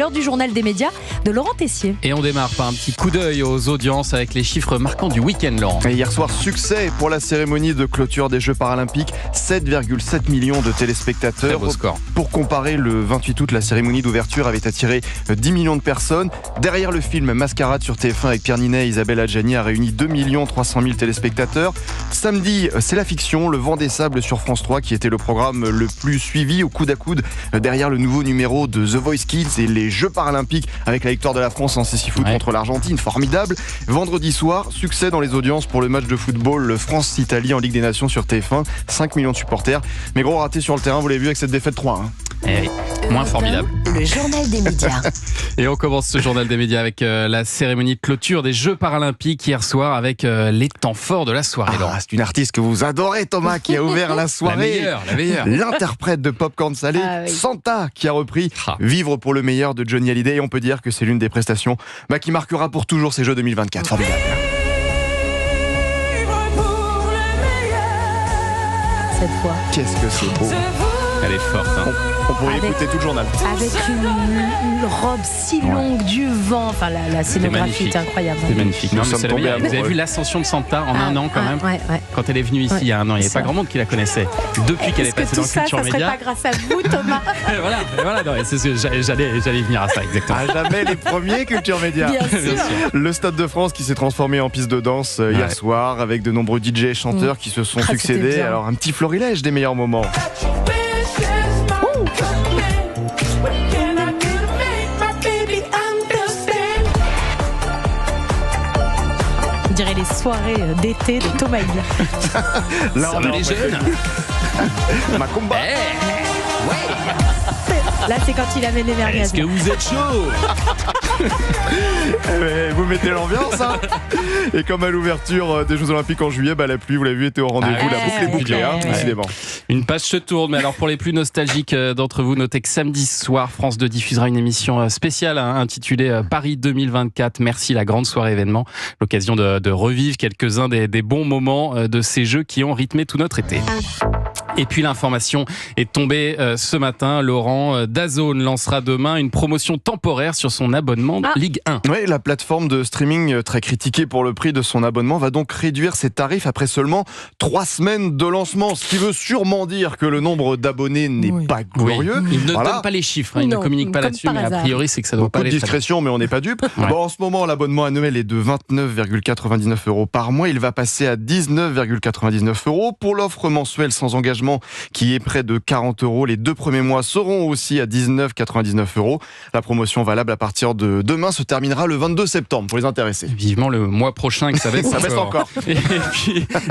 L'heure du journal des médias de Laurent Tessier. Et on démarre par un petit coup d'œil aux audiences avec les chiffres marquants du week-end, Laurent. Et hier soir, succès pour la cérémonie de clôture des Jeux Paralympiques. 7,7 millions de téléspectateurs. Très beau score. Pour comparer, le 28 août, la cérémonie d'ouverture avait attiré 10 millions de personnes. Derrière le film Mascarade sur TF1 avec Pierre Ninet et Isabelle Adjani a réuni 2 300 000 téléspectateurs. Samedi, c'est la fiction, le vent des sables sur France 3 qui était le programme le plus suivi au coude à coude derrière le nouveau numéro de The Voice Kids et les Jeux Paralympiques avec la victoire de la France en cécifoot contre l'Argentine, formidable. Vendredi soir, succès dans les audiences pour le match de football France-Italie en Ligue des Nations sur TF1, 5 millions de supporters. Mais gros raté sur le terrain, vous l'avez vu avec cette défaite 3. Moins formidable. Le journal des médias. Et on commence ce journal des médias avec la cérémonie de clôture des Jeux Paralympiques hier soir avec les temps forts de la soirée. C'est une artiste que vous adorez, Thomas, qui a ouvert la soirée. La meilleure. L'interprète de Popcorn Salé, Santa, qui a repris Vivre pour le meilleur de Johnny Hallyday. Et on peut dire que c'est l'une des prestations qui marquera pour toujours ces Jeux 2024. Formidable. Cette fois. Qu'est-ce que c'est beau. Elle est forte. On pourrait écouter tout le journal. Avec une robe si longue, du vent. Enfin, la scénographie est incroyable. C'est magnifique. Nous sommes tombés vous avez vu l'ascension de Santa en un an quand même. Quand elle est venue ici il y a un an, il n'y avait pas grand monde qui la connaissait. Depuis qu'elle est passée dans le Culture Média. Ça serait pas grâce à vous, Thomas. voilà, c'est ce que j'allais venir à ça, exactement. À jamais les premiers Culture Média. Bien sûr. Le Stade de France qui s'est transformé en piste de danse hier soir avec de nombreux DJ et chanteurs qui se sont succédés. Alors un petit florilège des meilleurs moments. On dirait les soirées d'été de Thomas Hill. Là, on est les jeunes. Macumba. Là, c'est quand il amène les merguez. Est-ce que vous êtes chaud? Vous mettez l'ambiance, hein. Et comme à l'ouverture des Jeux Olympiques en juillet, la pluie, vous l'avez vu, était au rendez-vous. La boucle est bouclée, décidément. Une page se tourne, mais alors pour les plus nostalgiques d'entre vous, notez que samedi soir, France 2 diffusera une émission spéciale intitulée Paris 2024. Merci, la grande soirée événement. L'occasion de revivre quelques-uns des bons moments de ces Jeux qui ont rythmé tout notre été. Et puis l'information est tombée ce matin. Laurent, DAZN lancera demain une promotion temporaire sur son abonnement Ligue 1. Oui, la plateforme de streaming très critiquée pour le prix de son abonnement va donc réduire ses tarifs après seulement 3 semaines de lancement, ce qui veut sûrement dire que le nombre d'abonnés n'est pas glorieux. Il ne donne pas les chiffres, il ne communique pas là-dessus, mais a priori c'est que ça doit pas aller. Beaucoup de discrétion, mais on n'est pas dupe. En ce moment, l'abonnement annuel est de 29,99 € par mois. Il va passer à 19,99 € pour l'offre mensuelle sans engagement qui est près de 40 €. Les 2 premiers mois seront aussi à 19,99 €. La promotion valable à partir de demain se terminera le 22 septembre pour les intéressés. Vivement le mois prochain que ça baisse encore.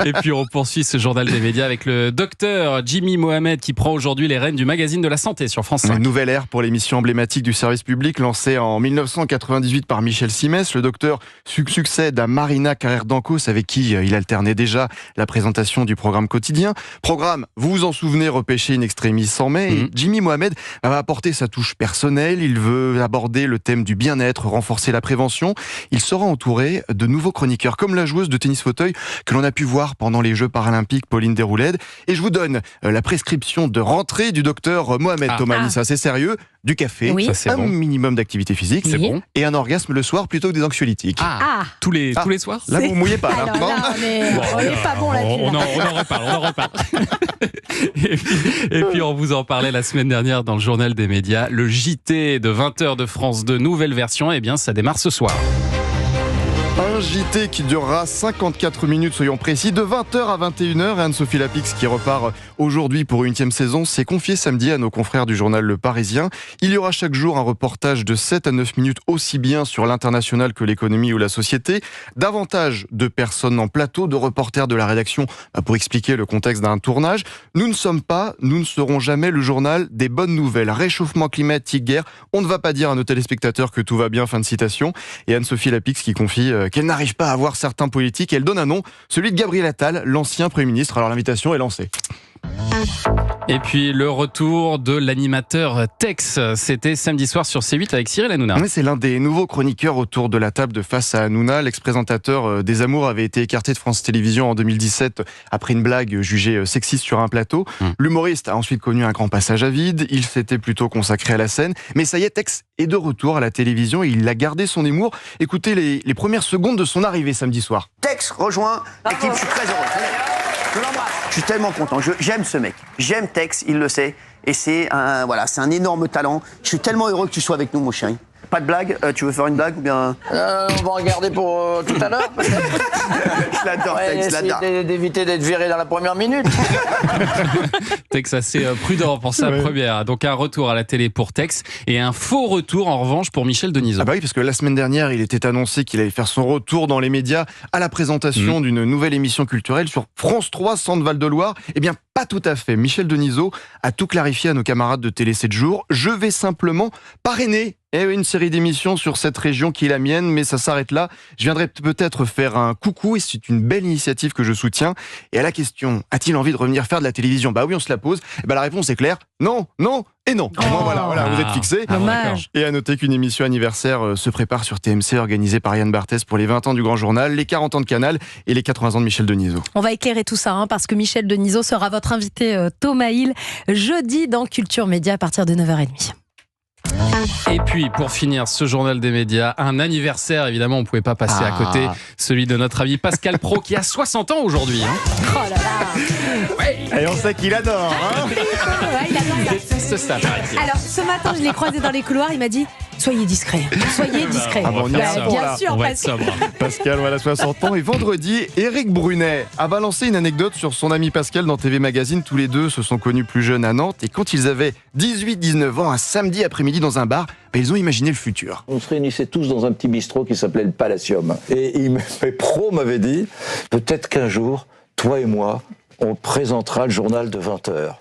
Et puis on poursuit ce journal des médias avec le docteur Jimmy Mohamed qui prend aujourd'hui les rênes du magazine de la santé sur France 5. Une nouvelle ère pour l'émission emblématique du service public lancée en 1998 par Michel Simès. Le docteur succède à Marina Carrère-Dancos avec qui il alternait déjà la présentation du programme quotidien. Programme, vous vous en souvenez, repêché in extremis en mai. Et Jimmy Mohamed va apporter sa touche personnelle. Il veut aborder le thème du bien-être, renforcer la prévention. Il sera entouré de nouveaux chroniqueurs, comme la joueuse de tennis fauteuil que l'on a pu voir pendant les Jeux Paralympiques, Pauline Déroulède. Et je vous donne la prescription de rentrée du docteur Mohamed Thomas. Ça, c'est sérieux. Du café, ça, minimum d'activité physique, c'est bon. Et un orgasme le soir plutôt que des anxiolytiques. Tous les soirs. Là, vous mouillez pas. Alors, là, on n'est pas bon là-dessus. On en reparle. Et puis on vous en parlait la semaine dernière dans le journal des médias. Le JT de 20h de France 2, nouvelle version, ça démarre ce soir. Un JT qui durera 54 minutes, soyons précis, de 20h à 21h. Et Anne-Sophie Lapix, qui repart aujourd'hui pour une 8e saison, s'est confiée samedi à nos confrères du journal Le Parisien. Il y aura chaque jour un reportage de 7 à 9 minutes, aussi bien sur l'international que l'économie ou la société. Davantage de personnes en plateau, de reporters de la rédaction pour expliquer le contexte d'un tournage. Nous ne serons jamais le journal des bonnes nouvelles. Réchauffement climatique, guerre, on ne va pas dire à nos téléspectateurs que tout va bien, fin de citation. Et Anne-Sophie Lapix qui confie qu'elle n'arrive pas à voir certains politiques. Elle donne un nom, celui de Gabriel Attal, l'ancien Premier ministre. Alors l'invitation est lancée. Et puis le retour de l'animateur Tex, c'était samedi soir sur C8 avec Cyril Hanouna. Oui, c'est l'un des nouveaux chroniqueurs autour de la table de Face à Hanouna. L'ex-présentateur des Amours avait été écarté de France Télévisions en 2017 après une blague jugée sexiste sur un plateau. L'humoriste a ensuite connu un grand passage à vide. Il s'était plutôt consacré à la scène. Mais ça y est, Tex est de retour à la télévision et il a gardé son humour. Écoutez les premières secondes de son arrivée samedi soir. Tex rejoint l'équipe, je suis très heureux. Je l'embrasse. Je suis tellement content. J'aime ce mec. J'aime Tex, il le sait. Et c'est un énorme talent. Je suis tellement heureux que tu sois avec nous, mon chéri. Pas de blague, tu veux faire une blague ou bien... On va regarder pour tout à l'heure. Je l'adore, Tex, je l'adore. D'éviter d'être viré dans la première minute. Tex assez prudent pour sa première. Donc un retour à la télé pour Tex et un faux retour en revanche pour Michel Denisot. Ah bah oui, parce que la semaine dernière, il était annoncé qu'il allait faire son retour dans les médias à la présentation d'une nouvelle émission culturelle sur France 3 Centre Val-de-Loire. Eh bien, pas tout à fait. Michel Denisot a tout clarifié à nos camarades de Télé 7 jours. Je vais simplement parrainer une série d'émissions sur cette région qui est la mienne, mais ça s'arrête là. Je viendrai peut-être faire un coucou et c'est une belle initiative que je soutiens. Et à la question, a-t-il envie de revenir faire de la télévision ? Bah oui, on se la pose. Et bah la réponse est claire, non, non et non. Voilà, vous êtes fixés. Dommage. Et à noter qu'une émission anniversaire se prépare sur TMC, organisée par Yann Barthès pour les 20 ans du Grand Journal, les 40 ans de Canal et les 80 ans de Michel Denisot. On va éclairer tout ça, parce que Michel Denisot sera votre invité Thomas Hill jeudi dans Culture Média à partir de 9h30. Et puis, pour finir ce journal des médias, un anniversaire, évidemment, on ne pouvait pas passer à côté, celui de notre ami Pascal Praud, qui a 60 ans aujourd'hui. Oh là là. Et on sait qu'il adore. Il adore ça. Déteste ça, paraît-il. Alors, ce matin, je l'ai croisé dans les couloirs, il m'a dit « Soyez discret, soyez discret. » Ah bon, on y est sobre, bien là. sûr, On va parce être sobre. Pascal, voilà, 60 ans. Et vendredi, Éric Brunet a balancé une anecdote sur son ami Pascal dans TV Magazine. Tous les deux se sont connus plus jeunes à Nantes. Et quand ils avaient 18-19 ans, un samedi après-midi dans un bar, ils ont imaginé le futur. On se réunissait tous dans un petit bistrot qui s'appelait le Palacium. Et Pro m'avait dit, peut-être qu'un jour, toi et moi, on présentera le journal de 20h.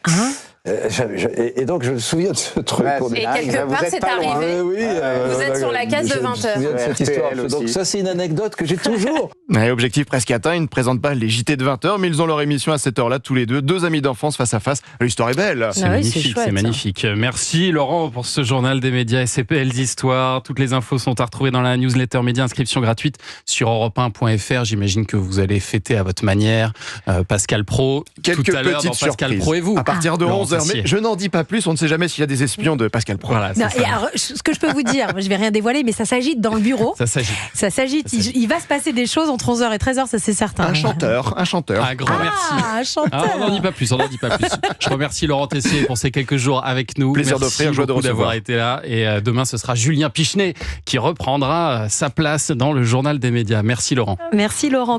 Et donc je me souviens de ce truc. Et quelque part c'est arrivé. Vous êtes sur la case de 20h. Je me souviens de cette histoire. Donc ça c'est une anecdote que j'ai toujours. Objectif presque atteint, ils ne présentent pas les JT de 20h, mais ils ont leur émission à cette heure-là tous les deux. Deux amis d'enfance face à face. L'histoire est belle. C'est magnifique, c'est magnifique. Merci Laurent pour ce journal des médias et ces belles histoires. Toutes les infos sont à retrouver dans la newsletter média, inscription gratuite sur europe1.fr. J'imagine que vous allez fêter à votre manière Pascal Praud. Quelques tout à l'heure dans petites Pascal surprises. Praud et vous. À partir de Laurent 11h, mais je n'en dis pas plus, on ne sait jamais s'il y a des espions de Pascal Praud. Voilà, Non, et alors, ce que je peux vous dire, je ne vais rien dévoiler, mais ça s'agite dans le bureau. Ça s'agite. Ça s'agite. Il va se passer des choses entre 11h et 13h, ça c'est certain. Un chanteur. Un grand merci. Un chanteur. On n'en dit pas plus, Je remercie Laurent Tessier pour ces quelques jours avec nous. Plaisir Merci d'offrir, joie de beaucoup recevoir. d'avoir été là. Et demain, ce sera Julien Pichenet qui reprendra sa place dans le journal des médias. Merci Laurent. Merci Laurent.